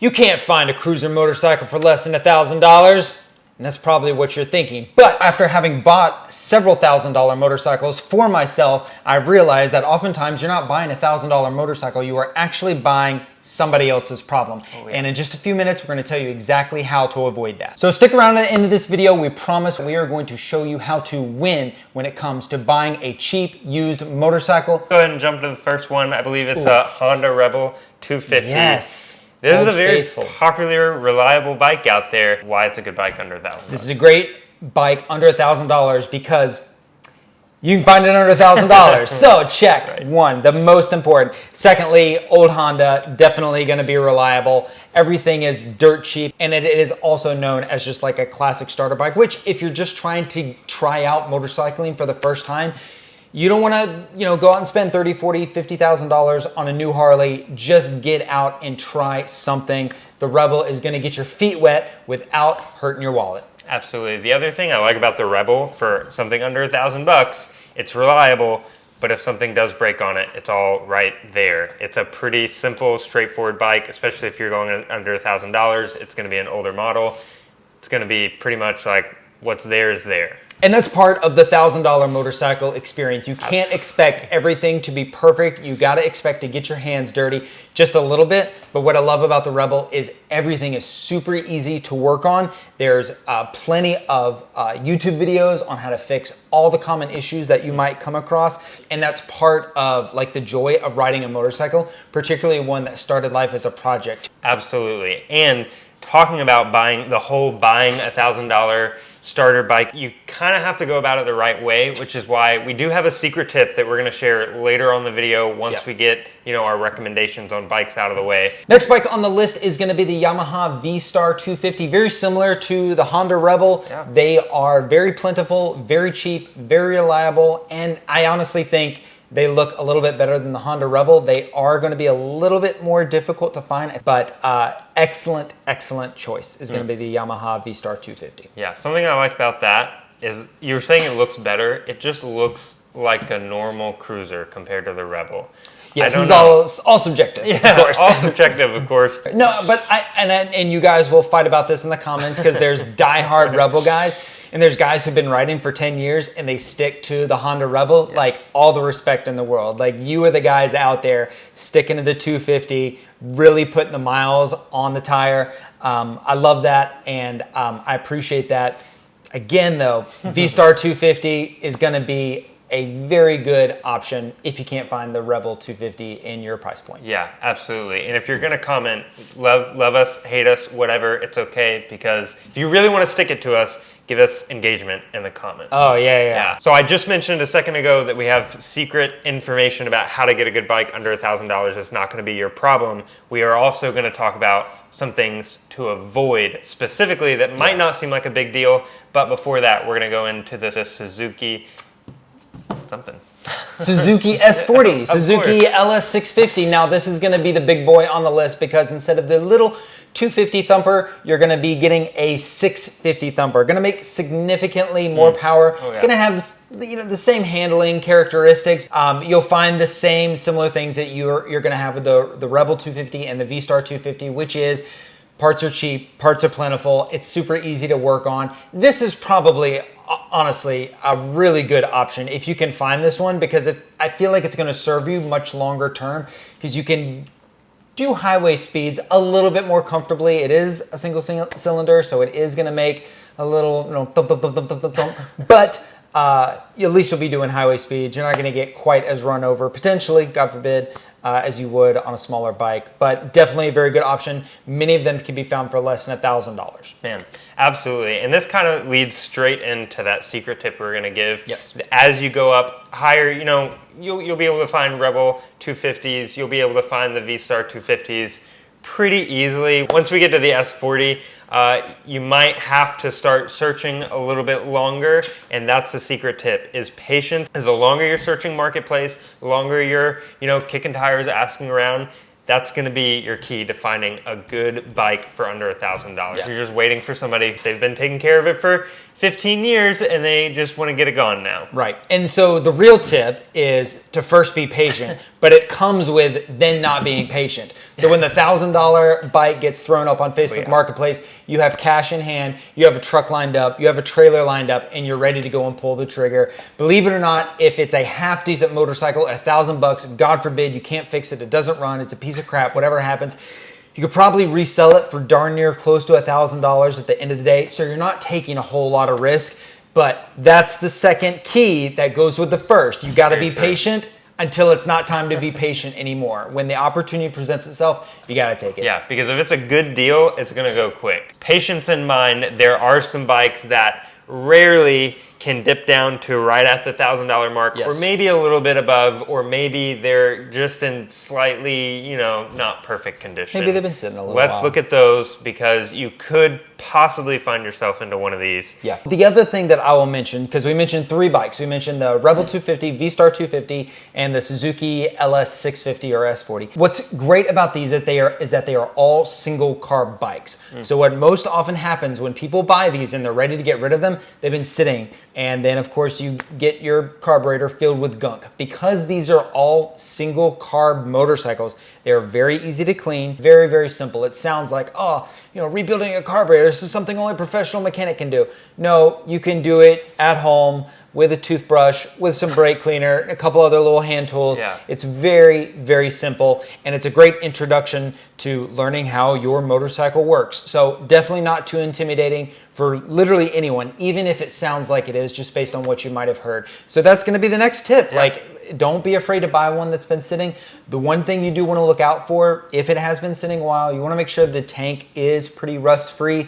You can't find a cruiser motorcycle for less than $1,000. And that's probably what you're thinking. But after having bought several $1,000 motorcycles for myself, I've realized that oftentimes you're not buying a $1,000 motorcycle, you are actually buying somebody else's problem. Oh, yeah. And in just a few minutes, we're gonna tell you exactly how to avoid that. So stick around at the end of this video. We promise we are going to show you how to win when it comes to buying a cheap used motorcycle. Go ahead and jump to the first one. I believe it's a Honda Rebel 250. Yes. This is a very popular, reliable bike out there. Why it's a good bike under $1,000. This is a great bike under $1,000 because you can find it under $1,000. So check, right. One, the most important. Secondly, old Honda, definitely gonna be reliable. Everything is dirt cheap, and it is also known as just like a classic starter bike, which if you're just trying to try out motorcycling for the first time, you don't want to, go out and spend $30,000, $40,000, $50,000 on a new Harley. Just get out and try something. The Rebel is going to get your feet wet without hurting your wallet. Absolutely. The other thing I like about the Rebel for something under $1,000, it's reliable, but if something does break on it, it's all right there. It's a pretty simple, straightforward bike, especially if you're going under $1,000. It's going to be an older model. It's going to be pretty much like what's there is there. And that's part of the $1,000 motorcycle experience. You can't expect everything to be perfect. You got to expect to get your hands dirty just a little bit. But what I love about the Rebel is everything is super easy to work on. There's plenty of YouTube videos on how to fix all the common issues that you might come across. And that's part of like the joy of riding a motorcycle, particularly one that started life as a project. Absolutely. And talking about buying a $1,000 starter bike, you kind of have to go about it the right way, which is why we do have a secret tip that we're going to share later on the video once we get, our recommendations on bikes out of the way. Next bike on the list is going to be the Yamaha V-Star 250, very similar to the Honda Rebel. Yeah. They are very plentiful, very cheap, very reliable, and I honestly think they look a little bit better than the Honda Rebel. They are going to be a little bit more difficult to find, but excellent choice is going to be the Yamaha V-Star 250. Yeah, something I like about that is you were saying it looks better. It just looks like a normal cruiser compared to the Rebel. Yes, this is all subjective, yeah, of course. All subjective, of course. No, but and you guys will fight about this in the comments because there's diehard Rebel guys. And there's guys who've been riding for 10 years and they stick to the Honda Rebel. Yes. Like, all the respect in the world. Like, you are the guys out there sticking to the 250, really putting the miles on the tire. I love that, and I appreciate that. Again, though, V-Star 250 is going to be a very good option if you can't find the Rebel 250 in your price point. Yeah, absolutely. And if you're going to comment, love us, hate us, whatever, it's okay, because if you really want to stick it to us, give us engagement in the comments. Oh, yeah. So I just mentioned a second ago that we have secret information about how to get a good bike under $1,000. It's not going to be your problem. We are also going to talk about some things to avoid specifically that might not seem like a big deal. But before that, we're going to go into the Suzuki Suzuki S40, Suzuki LS650. Now this is going to be the big boy on the list because instead of the little 250 thumper, you're going to be getting a 650 thumper. Going to make significantly more power. Oh, yeah. Going to have the same handling characteristics. You'll find the same similar things that you're going to have with the Rebel 250 and the V-Star 250, which is parts are cheap, parts are plentiful. It's super easy to work on. This is probably, honestly, a really good option if you can find this one, because I feel like it's going to serve you much longer term because you can do highway speeds a little bit more comfortably. It is a single cylinder, so it is going to make a little thump, thump, thump, thump, thump, thump. But at least you'll be doing highway speeds. You're not going to get quite as run over, potentially, God forbid, as you would on a smaller bike, but definitely a very good option. Many of them can be found for less than $1,000. Man, absolutely. And this kind of leads straight into that secret tip we're going to give. Yes. As you go up higher, you'll be able to find Rebel 250s. You'll be able to find the V-Star 250s pretty easily. Once we get to the S40, you might have to start searching a little bit longer, and that's the secret tip, is patience. As the longer you're searching marketplace, the longer you're, kicking tires, asking around, that's going to be your key to finding a good bike for under $1,000. Yeah. You're just waiting for somebody, they've been taking care of it for 15 years and they just want to get it gone now. Right. And so the real tip is to first be patient, but it comes with then not being patient. So when the $1,000 bike gets thrown up on Facebook Marketplace, you have cash in hand, you have a truck lined up, you have a trailer lined up, and you're ready to go and pull the trigger. Believe it or not, if it's a half decent motorcycle at $1,000, God forbid you can't fix it, it doesn't run, it's a piece of crap, whatever happens, you could probably resell it for darn near close to $1,000 at the end of the day. So you're not taking a whole lot of risk, but that's the second key that goes with the first. You got to be patient until it's not time to be patient anymore. When the opportunity presents itself, you got to take it. Yeah, because if it's a good deal, it's going to go quick. Patience in mind, there are some bikes that rarely can dip down to right at the $1,000 mark, or maybe a little bit above, or maybe they're just in slightly, you know, not perfect condition. Maybe they've been sitting a little while. Let's look at those, because you could possibly find yourself into one of these. Yeah. The other thing that I will mention, because we mentioned 3 bikes. We mentioned the Rebel 250, V-Star 250, and the Suzuki LS 650 or S40. What's great about these is that they are all single carb bikes. So what most often happens when people buy these and they're ready to get rid of them, they've been sitting, and then of course you get your carburetor filled with gunk. Because these are all single carb motorcycles, they're very easy to clean, very, very simple. It sounds like, oh, you know, rebuilding a carburetor, this is something only a professional mechanic can do. No, you can do it at home with a toothbrush, with some brake cleaner, a couple other little hand tools. Yeah. It's very, very simple, and it's a great introduction to learning how your motorcycle works. So definitely not too intimidating for literally anyone, even if it sounds like it is, just based on what you might have heard. So that's gonna be the next tip. Like, don't be afraid to buy one that's been sitting. The one thing you do wanna look out for, if it has been sitting a while, you wanna make sure the tank is pretty rust-free.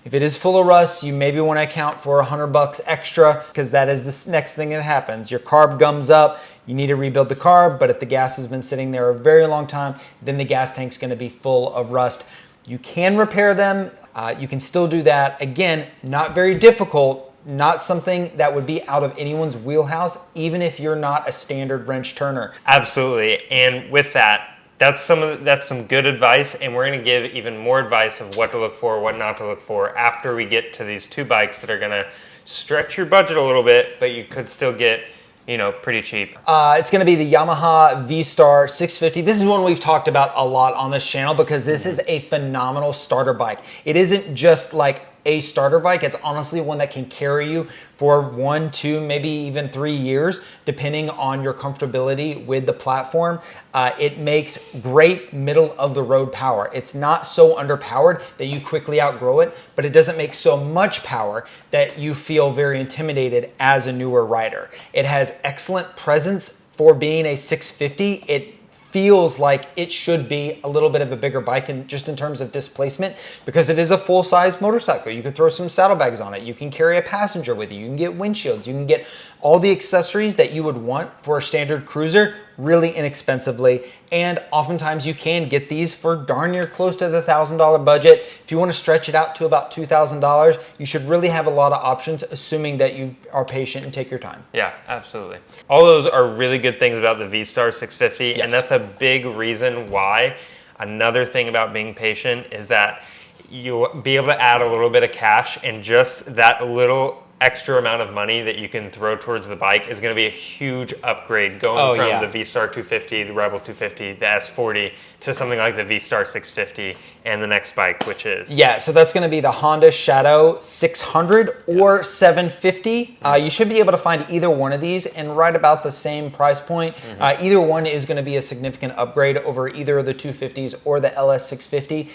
If it is full of rust, you maybe want to account for $100 extra, because that is the next thing that happens. Your carb gums up, you need to rebuild the carb, but if the gas has been sitting there a very long time, then the gas tank's going to be full of rust. You can repair them. You can still do that. Again, not very difficult, not something that would be out of anyone's wheelhouse, even if you're not a standard wrench turner. Absolutely. And with that, that's some good advice, and we're going to give even more advice of what to look for, what not to look for after we get to these 2 bikes that are going to stretch your budget a little bit, but you could still get, you know, pretty cheap. It's going to be the Yamaha V-Star 650. This is one we've talked about a lot on this channel because this is a phenomenal starter bike. It isn't just like a starter bike. It's honestly one that can carry you for 1, 2, maybe even 3 years, depending on your comfortability with the platform. It makes great middle of the road power. It's not so underpowered that you quickly outgrow it, but it doesn't make so much power that you feel very intimidated as a newer rider. It has excellent presence for being a 650. It feels like it should be a little bit of a bigger bike just in terms of displacement, because it is a full-size motorcycle. You can throw some saddlebags on it. You can carry a passenger with you. You can get windshields. You can get all the accessories that you would want for a standard cruiser really inexpensively. And oftentimes you can get these for darn near close to the $1,000 budget. If you want to stretch it out to about $2,000, you should really have a lot of options, assuming that you are patient and take your time. Yeah, absolutely. All those are really good things about the V-Star 650, and that's a big reason why. Another thing about being patient is that you'll be able to add a little bit of cash, and just that little extra amount of money that you can throw towards the bike is going to be a huge upgrade going from the V-Star 250, the Rebel 250, the S40 to something like the V-Star 650 and the next bike, which is... Yeah, so that's going to be the Honda Shadow 600 or 750. You should be able to find either one of these and right about the same price point. Either one is going to be a significant upgrade over either of the 250s or the LS 650.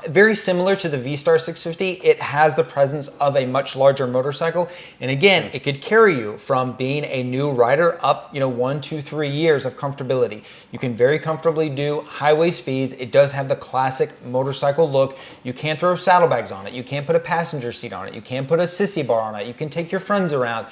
Very similar to the V-Star 650, it has the presence of a much larger motorcycle. And again, it could carry you from being a new rider up, 1, 2, 3 years of comfortability. You can very comfortably do highway speeds. It does have the classic motorcycle look. You can't throw saddlebags on it. You can't put a passenger seat on it. You can't put a sissy bar on it. You can take your friends around.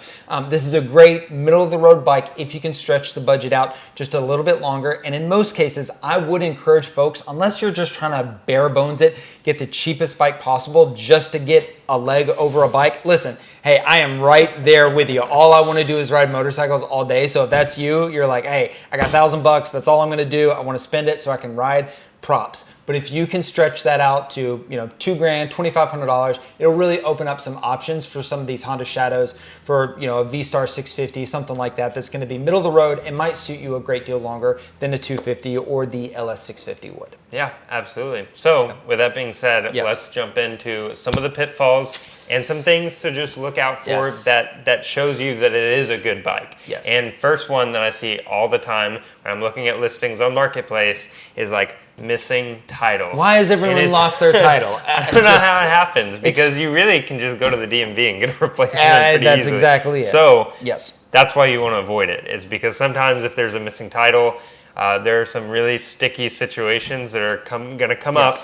This is a great middle of the road bike if you can stretch the budget out just a little bit longer. And in most cases, I would encourage folks, unless you're just trying to bare bones it, get the cheapest bike possible just to get a leg over a bike. Listen, hey, I am right there with you. All I want to do is ride motorcycles all day. So if that's you, you're like, hey, I got $1,000. That's all I'm going to do. I want to spend it so I can ride. Props. But if you can stretch that out to, you know, $2,000, $2,500, it'll really open up some options for some of these Honda Shadows, for, you know, a V-Star 650, something like that, that's going to be middle of the road and might suit you a great deal longer than the 250 or the LS 650 would. Yeah, absolutely. So with that being said, let's jump into some of the pitfalls and some things to just look out for that shows you that it is a good bike. Yes. And first one that I see all the time when I'm looking at listings on Marketplace is like missing title. Why has everyone lost their title? I don't know how it happens, because you really can just go to the DMV and get a replacement pretty that's easily. exactly it. So yes, that's why you want to avoid it, is because sometimes if there's a missing title, there are some really sticky situations that are going to come up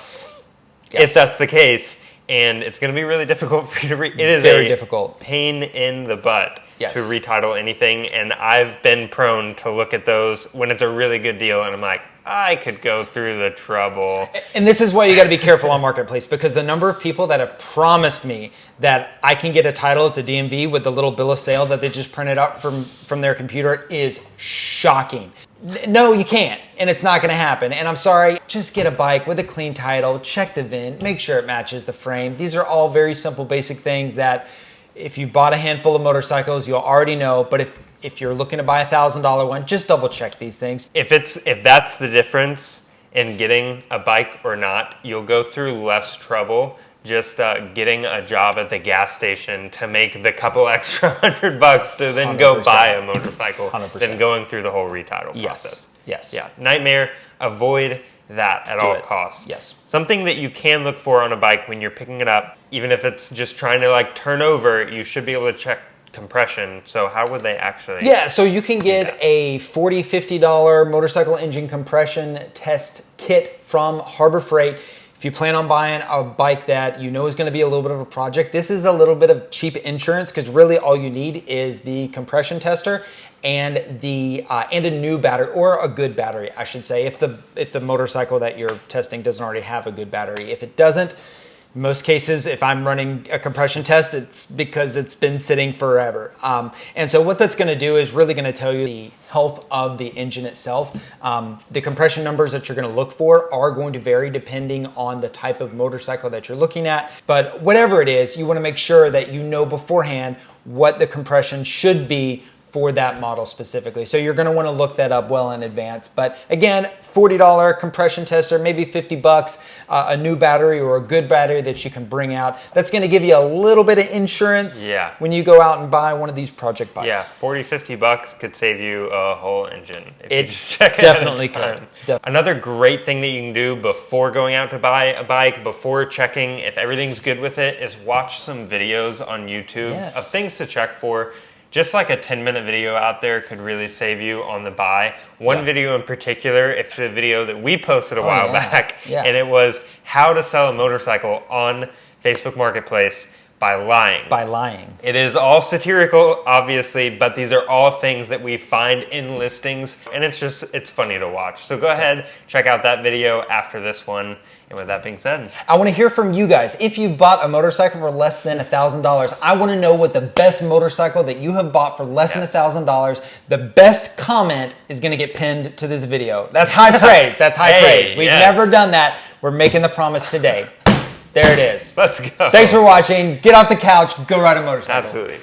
if that's the case, and it's going to be really difficult for you to it is very difficult pain in the butt to retitle anything, and I've been prone to look at those when it's a really good deal and I'm like, I could go through the trouble. And this is why you got to be careful on Marketplace, because the number of people that have promised me that I can get a title at the DMV with the little bill of sale that they just printed out from their computer is shocking. No, you can't, and it's not going to happen. And I'm sorry, just get a bike with a clean title, check the VIN, make sure it matches the frame. These are all very simple, basic things that if you bought a handful of motorcycles, you'll already know. But if you're looking to buy a $1,000 one, just double check these things. If that's the difference in getting a bike or not, you'll go through less trouble just getting a job at the gas station to make the couple extra $100 to then 100%. go buy a motorcycle 100%. than going through the whole retitle process. Yes. Yeah. Nightmare. Avoid that at all costs. Yes. Something that you can look for on a bike when you're picking it up, even if it's just trying to like turn over, you should be able to check compression. So how would they actually? Yeah, so you can get a $40, $50 motorcycle engine compression test kit from Harbor Freight. If you plan on buying a bike that you know is going to be a little bit of a project, this is a little bit of cheap insurance, because really all you need is the compression tester and a new battery, or a good battery, I should say, if the motorcycle that you're testing doesn't already have a good battery. If it doesn't, in most cases, if I'm running a compression test, it's because it's been sitting forever. And so what that's going to do is really going to tell you the health of the engine itself. The compression numbers that you're going to look for are going to vary depending on the type of motorcycle that you're looking at. But whatever it is, you want to make sure that you know beforehand what the compression should be for that model specifically. So you're gonna wanna look that up well in advance. But again, $40 compression tester, maybe $50, a new battery or a good battery that you can bring out. That's gonna give you a little bit of insurance when you go out and buy one of these project bikes. Yeah, $40, $50 could save you a whole engine. If it you just check it definitely could. Another great thing that you can do before going out to buy a bike, before checking if everything's good with it, is watch some videos on YouTube of things to check for. Just like a 10-minute video out there could really save you on the buy. One video in particular, it's a video that we posted a while back, and it was how to sell a motorcycle on Facebook Marketplace by lying. By lying. It is all satirical, obviously, but these are all things that we find in listings, and it's funny to watch. So go ahead, check out that video after this one. And with that being said, I want to hear from you guys. If you bought a motorcycle for less than $1,000, I want to know what the best motorcycle that you have bought for less than $1,000, the best comment is going to get pinned to this video. That's high praise. That's high praise. We've never done that. We're making the promise today. There it is. Let's go. Thanks for watching. Get off the couch. Go ride a motorcycle. Absolutely.